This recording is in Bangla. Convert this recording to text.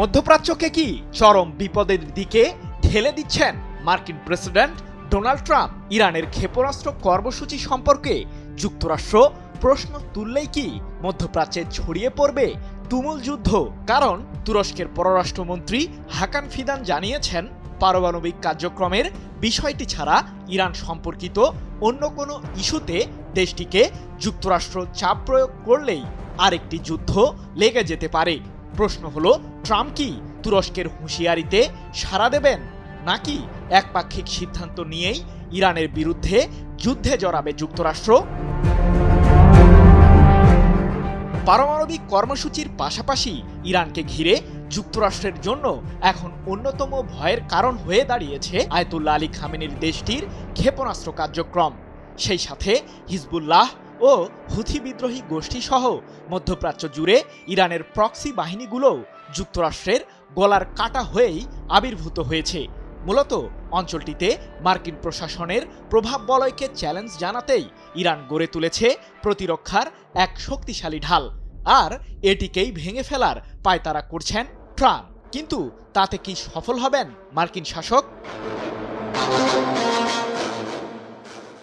মধ্যপ্রাচ্যকে কি চরম বিপদের দিকে ঠেলে দিচ্ছেন মার্কিন প্রেসিডেন্ট ডোনাল্ড ট্রাম্প? ইরানের ক্ষেপণাস্ত্র কর্মসূচি সম্পর্কে যুক্তরাষ্ট্র প্রশ্ন তুললেই কি মধ্যপ্রাচ্যে ছড়িয়ে পড়বে তুমুল যুদ্ধ? কারণ তুরস্কের পররাষ্ট্রমন্ত্রী হাকান ফিদান জানিয়েছেন, পারমাণবিক কার্যক্রমের বিষয়টি ছাড়া ইরান সম্পর্কিত অন্য কোনো ইস্যুতে দেশটিকে যুক্তরাষ্ট্র চাপ প্রয়োগ করলেই আরেকটি যুদ্ধ লেগে যেতে পারে। প্রশ্ন হলো, ট্রাম্প কি তুরস্কের হুঁশিয়ারিতে সাড়া দেবেন, নাকি একপাক্ষিক সিদ্ধান্ত নিয়েই ইরানের বিরুদ্ধে যুদ্ধে জড়াবে যুক্তরাষ্ট্র? পারমাণবিক কর্মসূচির পাশাপাশি ইরানকে ঘিরে যুক্তরাষ্ট্রের জন্য এখন অন্যতম ভয়ের কারণ হয়ে দাঁড়িয়েছে আয়াতুল্লাহ আলী খামেনির দেশটির ক্ষেপণাস্ত্র কার্যক্রম। সেই সাথে হিজবুল্লাহ ও হুথি বিদ্রোহী গোষ্ঠী সহ মধ্যপ্রাচ্য জুড়ে ইরানের প্রক্সি বাহিনীগুলোও যুক্তরাষ্ট্রের গলার কাটা হয়েই আবির্ভূত হয়েছে। মূলত অঞ্চলটিতে মার্কিন প্রশাসনের প্রভাব বলয়কে চ্যালেঞ্জ জানাতেই ইরান গড়ে তুলেছে প্রতিরক্ষার এক শক্তিশালী ঢাল, আর এটিকেই ভেঙে ফেলার পায়তারা করছেন ট্রাম্প। কিন্তু তাতে কি সফল হবেন মার্কিন শাসক?